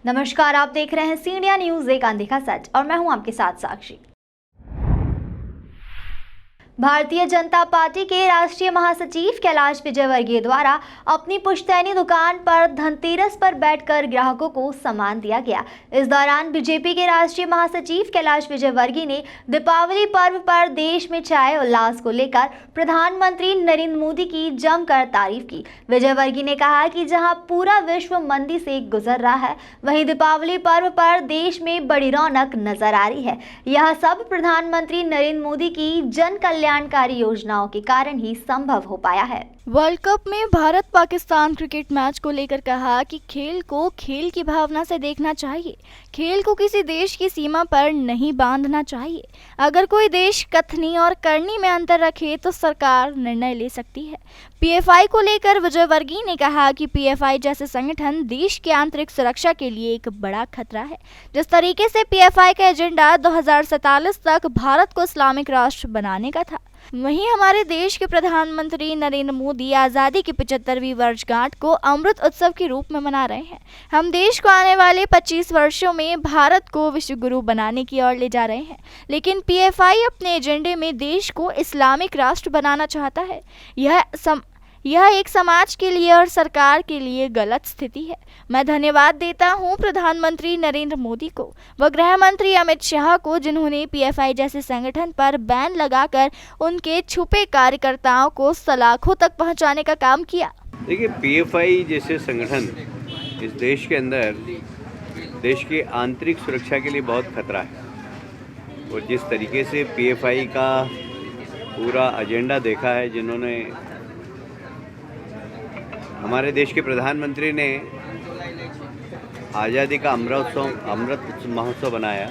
नमस्कार, आप देख रहे हैं सी इंडिया न्यूज, एक अनदेखा सच, और मैं हूं आपके साथ साक्षी। भारतीय जनता पार्टी के राष्ट्रीय महासचिव कैलाश विजयवर्गीय द्वारा अपनी पुश्तैनी दुकान पर धनतेरस पर बैठकर ग्राहकों को सम्मान दिया गया। इस दौरान बीजेपी के राष्ट्रीय महासचिव कैलाश विजयवर्गीय ने दीपावली पर्व पर देश में छाए उल्लास को लेकर प्रधानमंत्री नरेंद्र मोदी की जमकर तारीफ की। विजयवर्गीय ने कहा कि जहां पूरा विश्व मंदी से गुजर रहा है, वहीं दीपावली पर्व पर देश में बड़ी रौनक नजर आ रही है। यह सब प्रधानमंत्री नरेंद्र मोदी की जन कल्याणकारी योजनाओं के कारण ही संभव हो पाया है। वर्ल्ड कप में भारत पाकिस्तान क्रिकेट मैच को लेकर कहा कि खेल को खेल की भावना से देखना चाहिए। खेल को किसी देश की सीमा पर नहीं बांधना चाहिए। अगर कोई देश कथनी और करनी में अंतर रखे तो सरकार निर्णय ले सकती है। पीएफआई को लेकर विजयवर्गीय ने कहा कि पीएफआई जैसे संगठन देश की आंतरिक सुरक्षा के लिए एक बड़ा खतरा है। जिस तरीके से पीएफआई का एजेंडा 2047 तक भारत को इस्लामिक राष्ट्र बनाने का था, वहीं हमारे देश के प्रधानमंत्री नरेंद्र मोदी आज़ादी की 75वीं वर्षगांठ को अमृत उत्सव के रूप में मना रहे हैं। हम देश को आने वाले 25 वर्षों में भारत को विश्व गुरु बनाने की ओर ले जा रहे हैं, लेकिन पीएफआई अपने एजेंडे में देश को इस्लामिक राष्ट्र बनाना चाहता है। यह एक समाज के लिए और सरकार के लिए गलत स्थिति है। मैं धन्यवाद देता हूं प्रधानमंत्री नरेंद्र मोदी को व गृह मंत्री अमित शाह को, जिन्होंने पीएफआई जैसे संगठन पर बैन लगाकर उनके छुपे कार्यकर्ताओं को सलाखों तक पहुंचाने का काम किया। देखिए, पीएफआई जैसे संगठन इस देश के अंदर देश की आंतरिक सुरक्षा के लिए बहुत खतरा है। और जिस तरीके से पीएफआई का पूरा एजेंडा देखा है, जिन्होंने हमारे देश के प्रधानमंत्री ने आज़ादी का अमृत महोत्सव बनाया,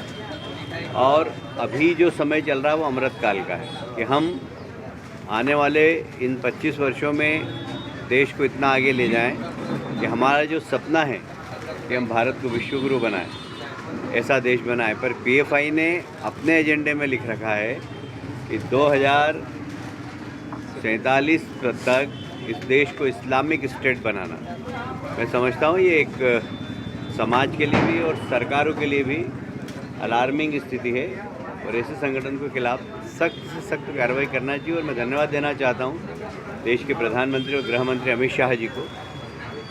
और अभी जो समय चल रहा है वो अमृत काल का है कि हम आने वाले इन 25 वर्षों में देश को इतना आगे ले जाएं कि हमारा जो सपना है कि हम भारत को विश्व गुरु बनाएं, ऐसा देश बनाएं। पर पीएफआई ने अपने एजेंडे में लिख रखा है कि 2047 तक इस देश को इस्लामिक स्टेट बनाना। मैं समझता हूँ ये एक समाज के लिए भी और सरकारों के लिए भी अलार्मिंग स्थिति है, और ऐसे संगठन के खिलाफ सख्त से सख्त कार्रवाई करना चाहिए। और मैं धन्यवाद देना चाहता हूँ देश के प्रधानमंत्री और गृह मंत्री अमित शाह जी को,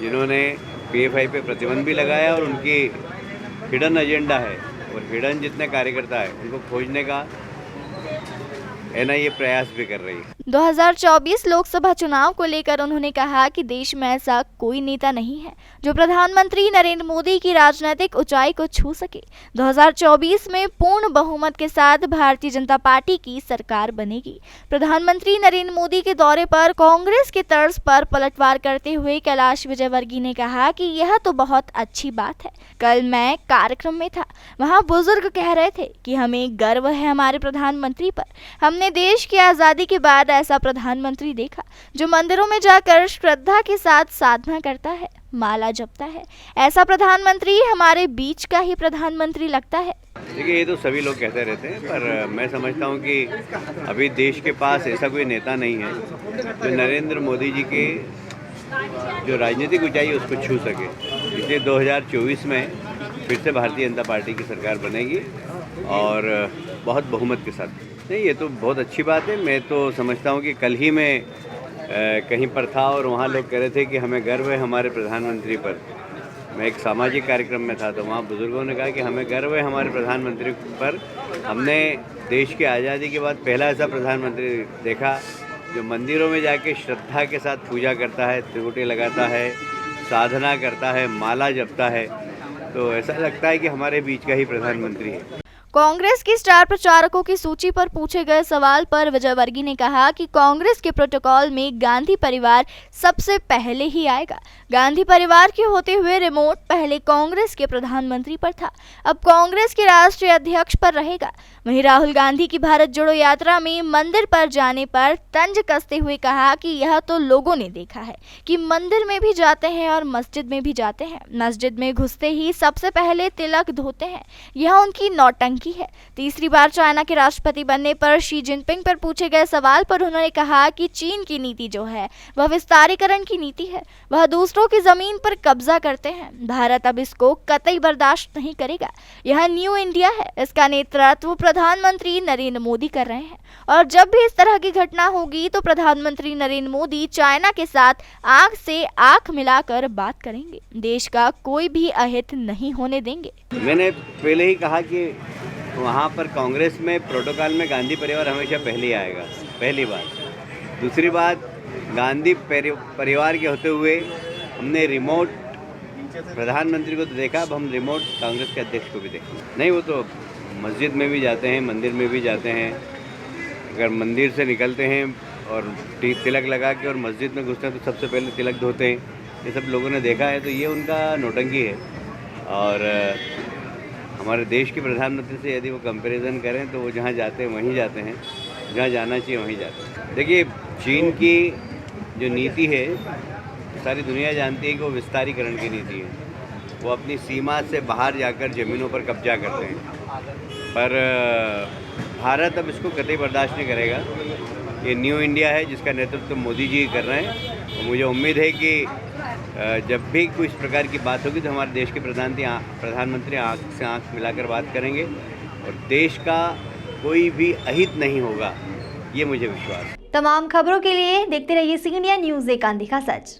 जिन्होंने पीएफआई पे प्रतिबंध भी लगाया, और उनकी हिडन एजेंडा है और हिडन जितने कार्यकर्ता है उनको खोजने का एनआईए प्रयास भी कर रही है। 2024 लोकसभा चुनाव को लेकर उन्होंने कहा कि देश में ऐसा कोई नेता नहीं है जो प्रधानमंत्री नरेंद्र मोदी की राजनीतिक ऊंचाई को छू सके। 2024 में पूर्ण बहुमत के साथ भारतीय जनता पार्टी की सरकार बनेगी। प्रधानमंत्री नरेंद्र मोदी के दौरे पर कांग्रेस के तर्ज पर पलटवार करते हुए कैलाश विजयवर्गीय ने कहा कि यह तो बहुत अच्छी बात है। कल मैं कार्यक्रम में था, वहाँ बुजुर्ग कह रहे थे कि हमें गर्व है हमारे प्रधानमंत्री पर। हमने देश की आज़ादी के बाद ऐसा प्रधानमंत्री देखा जो मंदिरों में जाकर श्रद्धा के साथ साधना करता है, माला जपता है। ऐसा प्रधानमंत्री हमारे बीच का ही प्रधानमंत्री लगता है। देखिए, ये तो सभी लोग कहते रहते हैं, पर मैं समझता हूँ कि अभी देश के पास ऐसा कोई नेता नहीं है जो नरेंद्र मोदी जी के जो राजनीतिक ऊंचाई है उसको छू सके। इसलिए 2024 में फिर से भारतीय जनता पार्टी की सरकार बनेगी, और बहुत बहुमत के साथ। नहीं, ये तो बहुत अच्छी बात है। मैं तो समझता हूँ कि कल ही मैं कहीं पर था और वहाँ लोग कह रहे थे कि हमें गर्व है हमारे प्रधानमंत्री पर। मैं एक सामाजिक कार्यक्रम में था, तो वहाँ बुज़ुर्गों ने कहा कि हमें गर्व है हमारे प्रधानमंत्री पर। हमने देश की आज़ादी के बाद पहला ऐसा प्रधानमंत्री देखा जो मंदिरों में जाके श्रद्धा के साथ पूजा करता है, त्रिपुटी लगाता है, साधना करता है, माला जपता है। तो ऐसा लगता है कि हमारे बीच का ही प्रधानमंत्री है। कांग्रेस की स्टार प्रचारकों की सूची पर पूछे गए सवाल पर विजयवर्गीय ने कहा कि कांग्रेस के प्रोटोकॉल में गांधी परिवार सबसे पहले ही आएगा। गांधी परिवार के होते हुए रिमोट पहले कांग्रेस के प्रधानमंत्री पर था, अब कांग्रेस के राष्ट्रीय अध्यक्ष पर रहेगा। वहीं राहुल गांधी की भारत जोड़ो यात्रा में मंदिर पर जाने पर तंज कसते हुए कहा कि यह तो लोगों ने देखा है कि मंदिर में भी जाते हैं और मस्जिद में भी जाते हैं। मस्जिद में घुसते ही सबसे पहले तिलक धोते हैं, यह उनकी नौटंकी की है। तीसरी बार चाइना के राष्ट्रपति बनने पर शी जिनपिंग पर पूछे गए सवाल पर उन्होंने कहा कि चीन की नीति जो है वह विस्तारीकरण की नीति है। वह दूसरों की जमीन पर कब्जा करते हैं। भारत अब इसको कतई बर्दाश्त नहीं करेगा। यह न्यू इंडिया है। इसका नेतृत्व प्रधानमंत्री नरेंद्र मोदी कर रहे हैं और जब भी इस तरह की घटना होगी तो प्रधानमंत्री नरेंद्र मोदी चाइना के साथ आंख से आंख मिलाकर बात करेंगे। देश का कोई भी अहित नहीं होने देंगे। मैंने पहले ही कहा कि वहाँ पर कांग्रेस में प्रोटोकॉल में गांधी परिवार हमेशा पहले आएगा, पहली बात। दूसरी बात, गांधी परिवार के होते हुए हमने रिमोट प्रधानमंत्री को तो देखा, अब हम रिमोट कांग्रेस के अध्यक्ष को भी देखेंगे। नहीं, वो तो मस्जिद में भी जाते हैं, मंदिर में भी जाते हैं। अगर मंदिर से निकलते हैं और तिलक लगा के और मस्जिद में घुसते हैं तो सबसे पहले तिलक धोते हैं। ये सब लोगों ने देखा है, तो ये उनका नौटंकी है। और हमारे देश के प्रधानमंत्री से यदि वो कंपैरिजन करें तो वो जहाँ जाते हैं वहीं जाते हैं, जहाँ जाना चाहिए वहीं जाते हैं। देखिए, चीन की जो नीति है सारी दुनिया जानती है कि वो विस्तारीकरण की नीति है। वो अपनी सीमा से बाहर जाकर ज़मीनों पर कब्जा करते हैं, पर भारत अब इसको कतई बर्दाश्त नहीं करेगा। ये न्यू इंडिया है जिसका नेतृत्व मोदी जी कर रहे हैं और मुझे उम्मीद है कि जब भी कोई इस प्रकार की बात होगी तो हमारे देश के प्रधानमंत्री आँख से आँख मिलाकर बात करेंगे और देश का कोई भी अहित नहीं होगा, ये मुझे विश्वास है। तमाम खबरों के लिए देखते रहिए सी इंडिया न्यूज़, एक आंधी का सच।